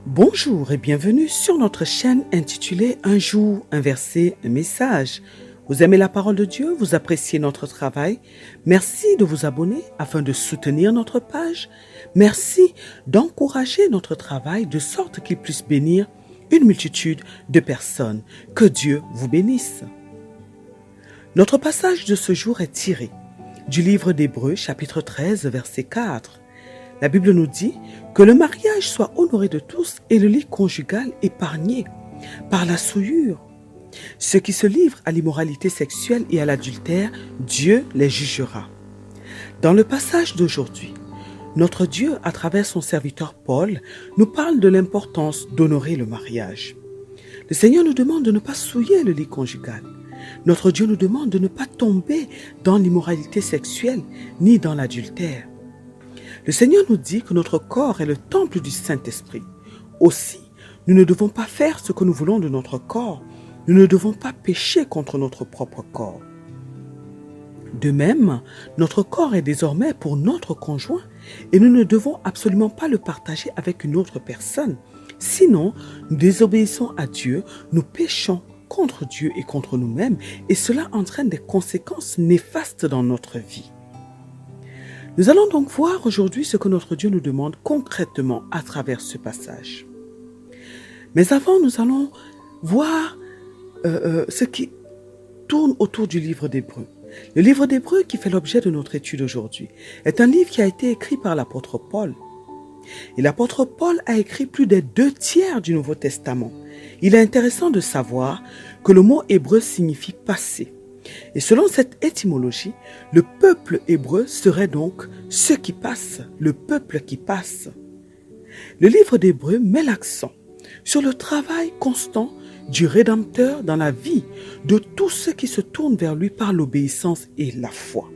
Bonjour et bienvenue sur notre chaîne intitulée Un jour, un verset, un message. Vous aimez la parole de Dieu, vous appréciez notre travail. Merci de vous abonner afin de soutenir notre page. Merci d'encourager notre travail de sorte qu'il puisse bénir une multitude de personnes. Que Dieu vous bénisse. Notre passage de ce jour est tiré du livre d'Hébreux, chapitre 13, verset 4. La Bible nous dit que le mariage soit honoré de tous et le lit conjugal épargné par la souillure. Ceux qui se livrent à l'immoralité sexuelle et à l'adultère, Dieu les jugera. Dans le passage d'aujourd'hui, notre Dieu, à travers son serviteur Paul, nous parle de l'importance d'honorer le mariage. Le Seigneur nous demande de ne pas souiller le lit conjugal. Notre Dieu nous demande de ne pas tomber dans l'immoralité sexuelle ni dans l'adultère. Le Seigneur nous dit que notre corps est le temple du Saint-Esprit. Aussi, nous ne devons pas faire ce que nous voulons de notre corps. Nous ne devons pas pécher contre notre propre corps. De même, notre corps est désormais pour notre conjoint et nous ne devons absolument pas le partager avec une autre personne. Sinon, nous désobéissons à Dieu, nous péchons contre Dieu et contre nous-mêmes et cela entraîne des conséquences néfastes dans notre vie. Nous allons donc voir aujourd'hui ce que notre Dieu nous demande concrètement à travers ce passage. Mais avant, nous allons voir ce qui tourne autour du livre d'Hébreux. Le livre d'Hébreux qui fait l'objet de notre étude aujourd'hui est un livre qui a été écrit par l'apôtre Paul. Et l'apôtre Paul a écrit plus des 2/3 du Nouveau Testament. Il est intéressant de savoir que le mot hébreu signifie passer. Et selon cette étymologie, le peuple hébreu serait donc ceux qui passent, le peuple qui passe. Le livre d'Hébreux met l'accent sur le travail constant du Rédempteur dans la vie de tous ceux qui se tournent vers lui par l'obéissance et la foi.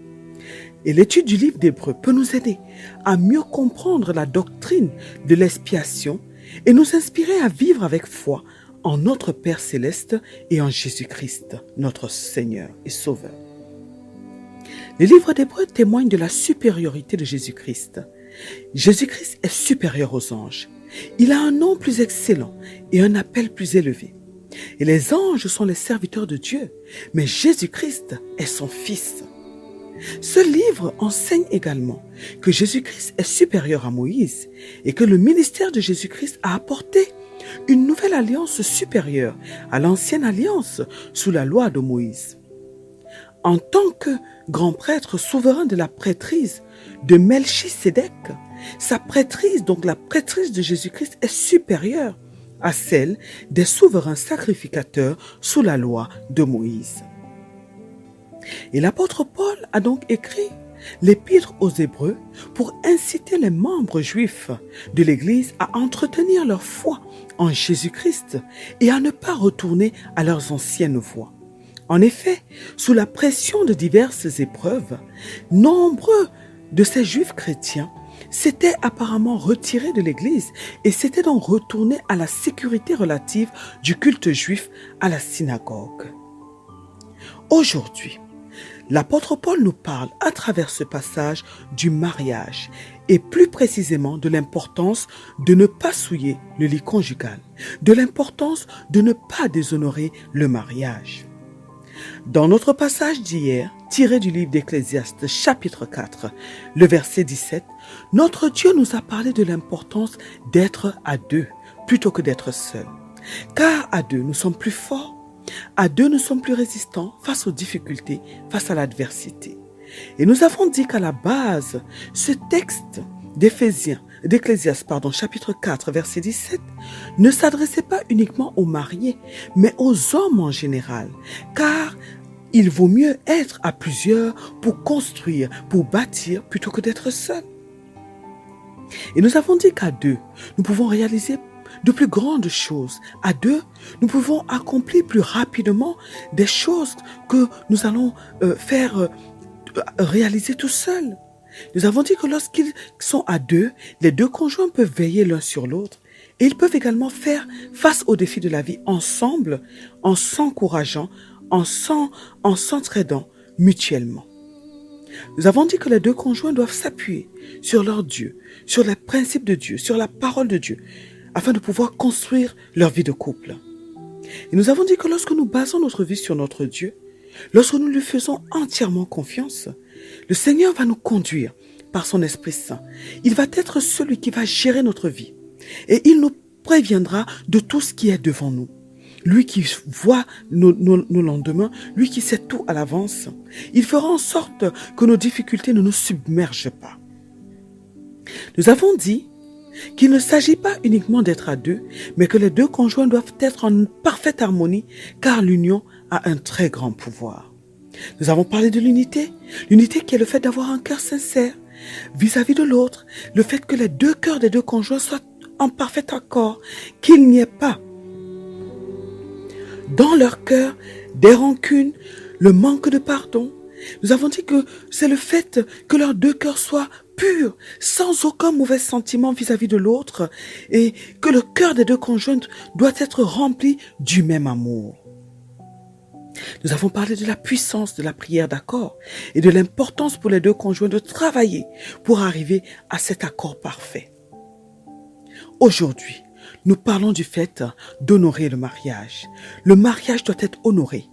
Et l'étude du livre d'Hébreux peut nous aider à mieux comprendre la doctrine de l'expiation et nous inspirer à vivre avec foi en notre Père Céleste et en Jésus-Christ, notre Seigneur et Sauveur. Le livre d'Hébreux témoigne de la supériorité de Jésus-Christ. Jésus-Christ est supérieur aux anges. Il a un nom plus excellent et un appel plus élevé. Et les anges sont les serviteurs de Dieu, mais Jésus-Christ est son Fils. Ce livre enseigne également que Jésus-Christ est supérieur à Moïse et que le ministère de Jésus-Christ a apporté une nouvelle alliance supérieure à l'ancienne alliance sous la loi de Moïse. En tant que grand prêtre souverain de la prêtrise de Melchisédek, sa prêtrise, donc la prêtrise de Jésus-Christ, est supérieure à celle des souverains sacrificateurs sous la loi de Moïse. Et l'apôtre Paul a donc écrit l'épître aux Hébreux pour inciter les membres juifs de l'Église à entretenir leur foi en Jésus-Christ et à ne pas retourner à leurs anciennes voies. En effet, sous la pression de diverses épreuves, nombreux de ces juifs chrétiens s'étaient apparemment retirés de l'Église et s'étaient donc retournés à la sécurité relative du culte juif à la synagogue. Aujourd'hui, l'apôtre Paul nous parle à travers ce passage du mariage et plus précisément de l'importance de ne pas souiller le lit conjugal, de l'importance de ne pas déshonorer le mariage. Dans notre passage d'hier, tiré du livre d'Ecclésiaste chapitre 4, le verset 17, notre Dieu nous a parlé de l'importance d'être à deux plutôt que d'être seul. Car à deux, nous sommes plus forts. À deux, nous sommes plus résistants face aux difficultés, face à l'adversité. Et nous avons dit qu'à la base, ce texte d'Ecclésiaste, chapitre 4, verset 17, ne s'adressait pas uniquement aux mariés, mais aux hommes en général. Car il vaut mieux être à plusieurs pour construire, pour bâtir, plutôt que d'être seul. Et nous avons dit qu'à deux, nous pouvons réaliser de plus grandes choses. À deux, nous pouvons accomplir plus rapidement des choses que nous allons réaliser tout seuls. Nous avons dit que lorsqu'ils sont à deux, les deux conjoints peuvent veiller l'un sur l'autre et ils peuvent également faire face aux défis de la vie ensemble, en s'encourageant, en s'entraidant mutuellement. Nous avons dit que les deux conjoints doivent s'appuyer sur leur Dieu, sur les principes de Dieu, sur la parole de Dieu, afin de pouvoir construire leur vie de couple. Et nous avons dit que lorsque nous basons notre vie sur notre Dieu, lorsque nous lui faisons entièrement confiance, le Seigneur va nous conduire par son Esprit Saint. Il va être celui qui va gérer notre vie et il nous préviendra de tout ce qui est devant nous. Lui qui voit nos lendemains, lui qui sait tout à l'avance, il fera en sorte que nos difficultés ne nous submergent pas. Nous avons dit qu'il ne s'agit pas uniquement d'être à deux, mais que les deux conjoints doivent être en parfaite harmonie, car l'union a un très grand pouvoir. Nous avons parlé de l'unité qui est le fait d'avoir un cœur sincère vis-à-vis de l'autre, le fait que les deux cœurs des deux conjoints soient en parfait accord, qu'il n'y ait pas dans leur cœur des rancunes, le manque de pardon. Nous avons dit que c'est le fait que leurs deux cœurs soient purs, sans aucun mauvais sentiment vis-à-vis de l'autre, et que le cœur des deux conjoints doit être rempli du même amour. Nous avons parlé de la puissance de la prière d'accord et de l'importance pour les deux conjoints de travailler pour arriver à cet accord parfait. Aujourd'hui, nous parlons du fait d'honorer le mariage. Le mariage doit être honoré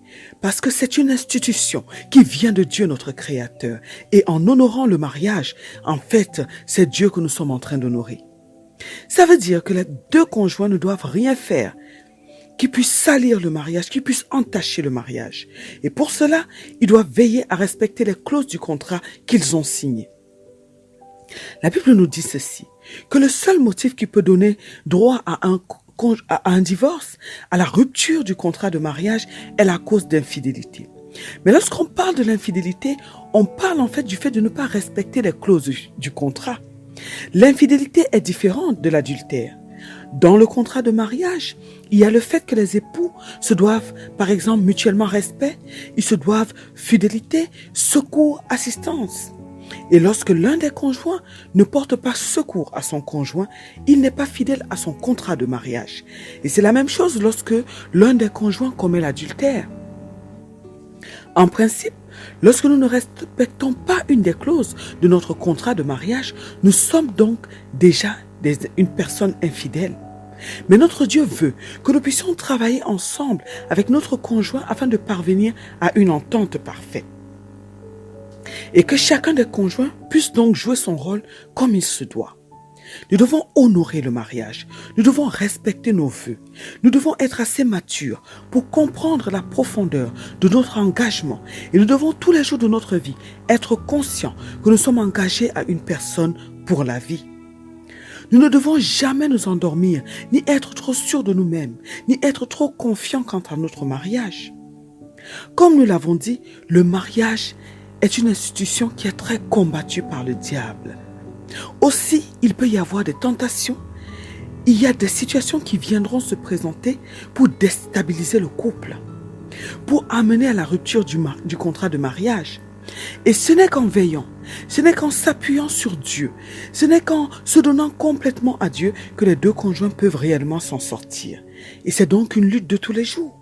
parce que c'est une institution qui vient de Dieu notre Créateur. Et en honorant le mariage, en fait, c'est Dieu que nous sommes en train d'honorer. Ça veut dire que les deux conjoints ne doivent rien faire qui puisse salir le mariage, qui puisse entacher le mariage. Et pour cela, ils doivent veiller à respecter les clauses du contrat qu'ils ont signé. La Bible nous dit ceci, que le seul motif qui peut donner droit à un divorce, à la rupture du contrat de mariage, est la cause d'infidélité. Mais lorsqu'on parle de l'infidélité, on parle en fait du fait de ne pas respecter les clauses du contrat. L'infidélité est différente de l'adultère. Dans le contrat de mariage, il y a le fait que les époux se doivent, par exemple, mutuellement respect, ils se doivent fidélité, secours, assistance. Et lorsque l'un des conjoints ne porte pas secours à son conjoint, il n'est pas fidèle à son contrat de mariage. Et c'est la même chose lorsque l'un des conjoints commet l'adultère. En principe, lorsque nous ne respectons pas une des clauses de notre contrat de mariage, nous sommes donc déjà une personne infidèle. Mais notre Dieu veut que nous puissions travailler ensemble avec notre conjoint afin de parvenir à une entente parfaite. Et que chacun des conjoints puisse donc jouer son rôle comme il se doit. Nous devons honorer le mariage. Nous devons respecter nos vœux. Nous devons être assez matures pour comprendre la profondeur de notre engagement. Et nous devons tous les jours de notre vie être conscients que nous sommes engagés à une personne pour la vie. Nous ne devons jamais nous endormir, ni être trop sûrs de nous-mêmes, ni être trop confiants quant à notre mariage. Comme nous l'avons dit, le mariage est une institution qui est très combattue par le diable. Aussi, il peut y avoir des tentations. Il y a des situations qui viendront se présenter pour déstabiliser le couple, pour amener à la rupture du contrat de mariage. Et ce n'est qu'en veillant, ce n'est qu'en s'appuyant sur Dieu, ce n'est qu'en se donnant complètement à Dieu que les deux conjoints peuvent réellement s'en sortir. Et c'est donc une lutte de tous les jours.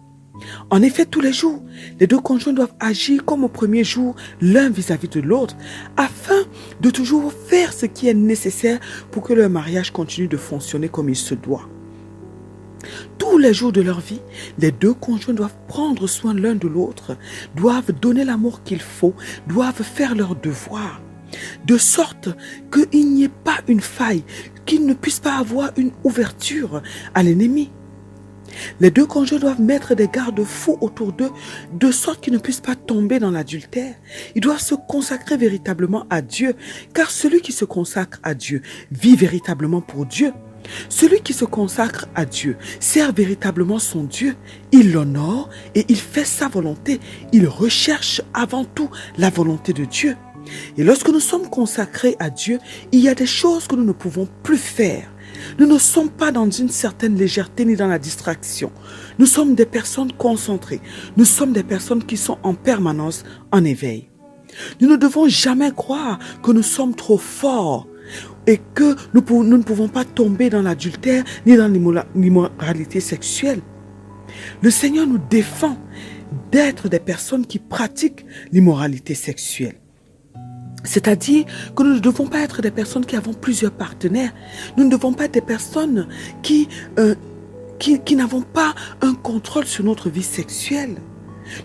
En effet, tous les jours, les deux conjoints doivent agir comme au premier jour, l'un vis-à-vis de l'autre, afin de toujours faire ce qui est nécessaire pour que leur mariage continue de fonctionner comme il se doit. Tous les jours de leur vie, les deux conjoints doivent prendre soin l'un de l'autre, doivent donner l'amour qu'il faut, doivent faire leur devoir, de sorte qu'il n'y ait pas une faille, qu'il ne puisse pas avoir une ouverture à l'ennemi. Les deux conjoints doivent mettre des garde-fous autour d'eux, de sorte qu'ils ne puissent pas tomber dans l'adultère. Ils doivent se consacrer véritablement à Dieu, car celui qui se consacre à Dieu vit véritablement pour Dieu. Celui qui se consacre à Dieu sert véritablement son Dieu. Il l'honore et il fait sa volonté. Il recherche avant tout la volonté de Dieu. Et lorsque nous sommes consacrés à Dieu, il y a des choses que nous ne pouvons plus faire. Nous ne sommes pas dans une certaine légèreté ni dans la distraction. Nous sommes des personnes concentrées. Nous sommes des personnes qui sont en permanence en éveil. Nous ne devons jamais croire que nous sommes trop forts et que nous ne pouvons pas tomber dans l'adultère ni dans l'immoralité sexuelle. Le Seigneur nous défend d'être des personnes qui pratiquent l'immoralité sexuelle. C'est-à-dire que nous ne devons pas être des personnes qui avons plusieurs partenaires. Nous ne devons pas être des personnes qui n'avons pas un contrôle sur notre vie sexuelle.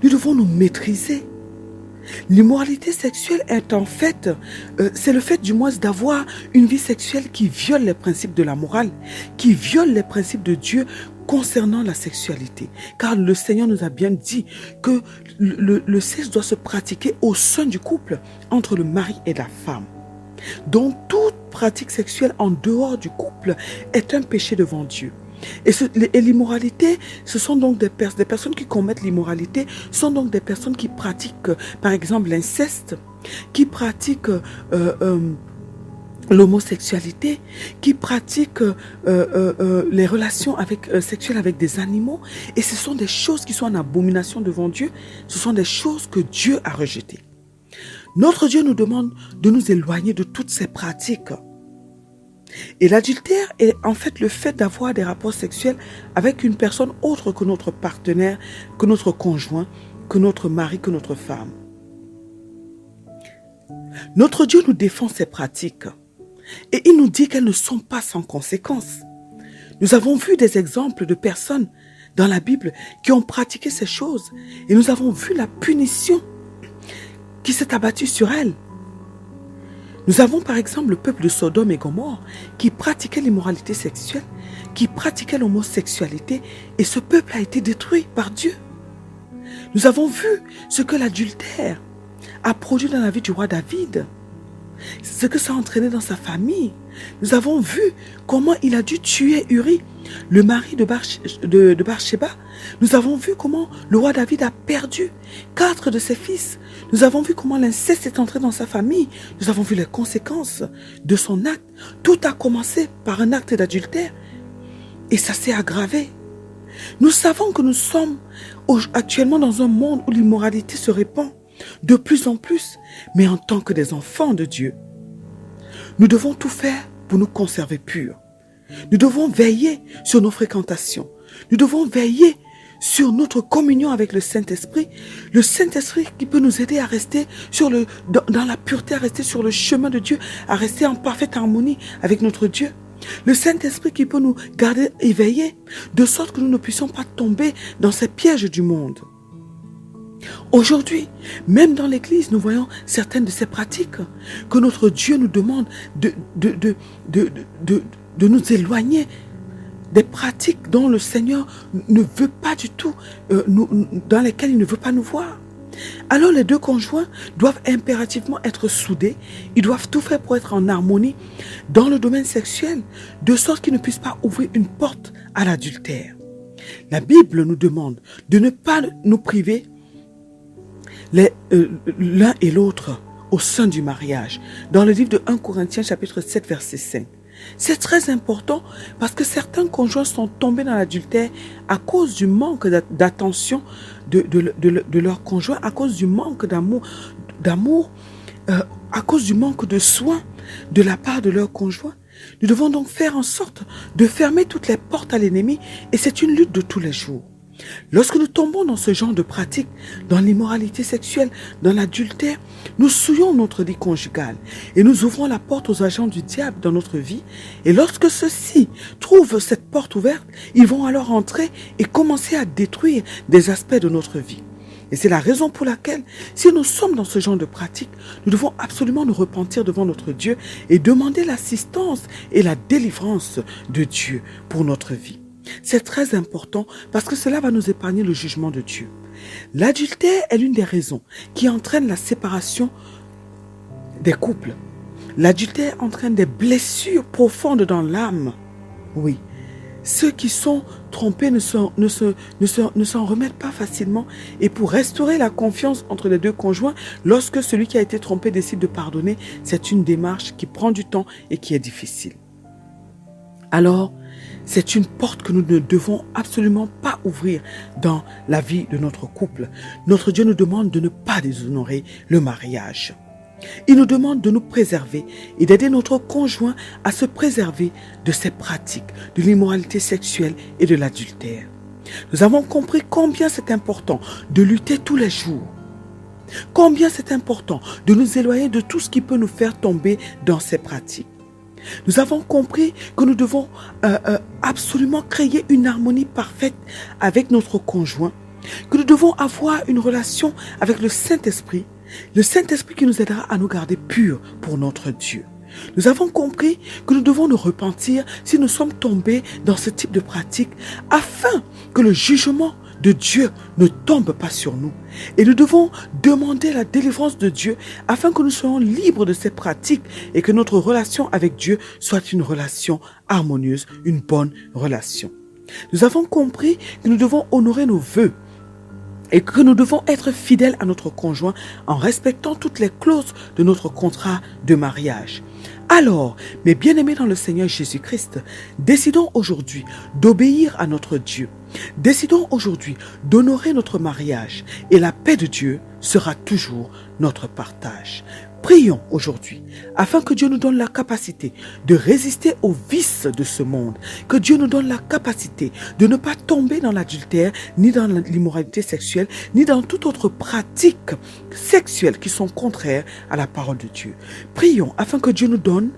Nous devons nous maîtriser. L'immoralité sexuelle est en fait, c'est le fait du moins d'avoir une vie sexuelle qui viole les principes de la morale, qui viole les principes de Dieu concernant la sexualité. Car le Seigneur nous a bien dit que le sexe doit se pratiquer au sein du couple, entre le mari et la femme. Donc toute pratique sexuelle en dehors du couple est un péché devant Dieu. Et l'immoralité, ce sont donc des personnes qui commettent l'immoralité, sont donc des personnes qui pratiquent, par exemple, l'inceste, qui pratiquent l'homosexualité, qui pratiquent les relations sexuelles avec des animaux. Et ce sont des choses qui sont en abomination devant Dieu. Ce sont des choses que Dieu a rejetées. Notre Dieu nous demande de nous éloigner de toutes ces pratiques. Et l'adultère est en fait le fait d'avoir des rapports sexuels avec une personne autre que notre partenaire, que notre conjoint, que notre mari, que notre femme. Notre Dieu nous défend ces pratiques et il nous dit qu'elles ne sont pas sans conséquences. Nous avons vu des exemples de personnes dans la Bible qui ont pratiqué ces choses et nous avons vu la punition qui s'est abattue sur elles. Nous avons par exemple le peuple de Sodome et Gomorrhe qui pratiquait l'immoralité sexuelle, qui pratiquait l'homosexualité et ce peuple a été détruit par Dieu. Nous avons vu ce que l'adultère a produit dans la vie du roi David, ce que ça a entraîné dans sa famille. Nous avons vu comment il a dû tuer Uri, le mari de Bathsheba. Nous avons vu comment le roi David a perdu 4 de ses fils. Nous avons vu comment l'inceste est entré dans sa famille. Nous avons vu les conséquences de son acte. Tout a commencé par un acte d'adultère et ça s'est aggravé. Nous savons que nous sommes actuellement dans un monde où l'immoralité se répand de plus en plus, mais en tant que des enfants de Dieu, nous devons tout faire pour nous conserver purs. Nous devons veiller sur nos fréquentations. Nous devons veiller sur notre communion avec le Saint-Esprit. Le Saint-Esprit qui peut nous aider à rester dans la pureté, à rester sur le chemin de Dieu, à rester en parfaite harmonie avec notre Dieu. Le Saint-Esprit qui peut nous garder éveillés, de sorte que nous ne puissions pas tomber dans ces pièges du monde. Aujourd'hui, même dans l'Église, nous voyons certaines de ces pratiques que notre Dieu nous demande de nous éloigner des pratiques dont le Seigneur ne veut pas du tout, dans lesquelles il ne veut pas nous voir. Alors les deux conjoints doivent impérativement être soudés, ils doivent tout faire pour être en harmonie dans le domaine sexuel, de sorte qu'ils ne puissent pas ouvrir une porte à l'adultère. La Bible nous demande de ne pas nous priver l'un et l'autre au sein du mariage. Dans le livre de 1 Corinthiens chapitre 7 verset 5. C'est très important parce que certains conjoints sont tombés dans l'adultère à cause du manque d'attention de leur conjoint, à cause du manque d'amour, à cause du manque de soins de la part de leur conjoint. Nous devons donc faire en sorte de fermer toutes les portes à l'ennemi et c'est une lutte de tous les jours. Lorsque nous tombons dans ce genre de pratique, dans l'immoralité sexuelle, dans l'adultère, nous souillons notre vie conjugale et nous ouvrons la porte aux agents du diable dans notre vie. Et lorsque ceux-ci trouvent cette porte ouverte, ils vont alors entrer et commencer à détruire des aspects de notre vie. Et c'est la raison pour laquelle, si nous sommes dans ce genre de pratique, nous devons absolument nous repentir devant notre Dieu et demander l'assistance et la délivrance de Dieu pour notre vie. C'est très important parce que cela va nous épargner le jugement de Dieu. L'adultère est l'une des raisons qui entraîne la séparation des couples. L'adultère entraîne des blessures profondes dans l'âme. Oui, ceux qui sont trompés ne s'en remettent pas facilement. Et pour restaurer la confiance entre les deux conjoints, lorsque celui qui a été trompé décide de pardonner, c'est une démarche qui prend du temps et qui est difficile. Alors, c'est une porte que nous ne devons absolument pas ouvrir dans la vie de notre couple. Notre Dieu nous demande de ne pas déshonorer le mariage. Il nous demande de nous préserver et d'aider notre conjoint à se préserver de ces pratiques, de l'immoralité sexuelle et de l'adultère. Nous avons compris combien c'est important de lutter tous les jours Combien c'est important de nous éloigner de tout ce qui peut nous faire tomber dans ces pratiques. Nous avons compris que nous devons absolument créer une harmonie parfaite avec notre conjoint, que nous devons avoir une relation avec le Saint-Esprit qui nous aidera à nous garder purs pour notre Dieu. Nous avons compris que nous devons nous repentir si nous sommes tombés dans ce type de pratique afin que le jugement de Dieu ne tombe pas sur nous. Et nous devons demander la délivrance de Dieu afin que nous soyons libres de ces pratiques et que notre relation avec Dieu soit une relation harmonieuse, une bonne relation. Nous avons compris que nous devons honorer nos vœux et que nous devons être fidèles à notre conjoint en respectant toutes les clauses de notre contrat de mariage. Alors, mes bien-aimés dans le Seigneur Jésus-Christ, décidons aujourd'hui d'obéir à notre Dieu. Décidons aujourd'hui d'honorer notre mariage et la paix de Dieu sera toujours notre partage. Prions aujourd'hui afin que Dieu nous donne la capacité de résister aux vices de ce monde, que Dieu nous donne la capacité de ne pas tomber dans l'adultère, ni dans l'immoralité sexuelle, ni dans toute autre pratique sexuelle qui sont contraires à la parole de Dieu. Prions afin que Dieu nous donne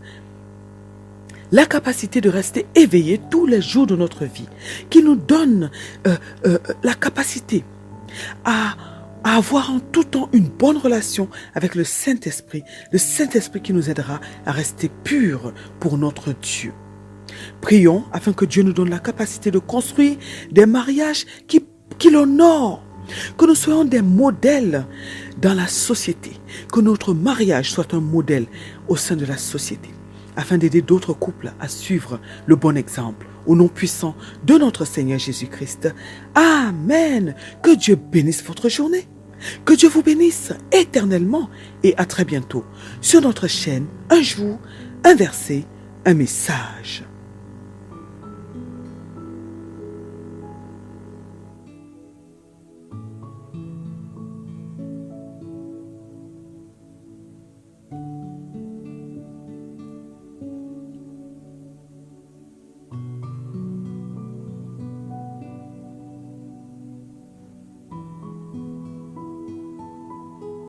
la capacité de rester éveillés tous les jours de notre vie, qu'il nous donne la capacité à avoir en tout temps une bonne relation avec le Saint-Esprit qui nous aidera à rester purs pour notre Dieu. Prions afin que Dieu nous donne la capacité de construire des mariages qui l'honorent, que nous soyons des modèles dans la société, que notre mariage soit un modèle au sein de la société, afin d'aider d'autres couples à suivre le bon exemple. Au nom puissant de notre Seigneur Jésus-Christ. Amen. Que Dieu bénisse votre journée. Que Dieu vous bénisse éternellement et à très bientôt sur notre chaîne. Un jour, un verset, un message.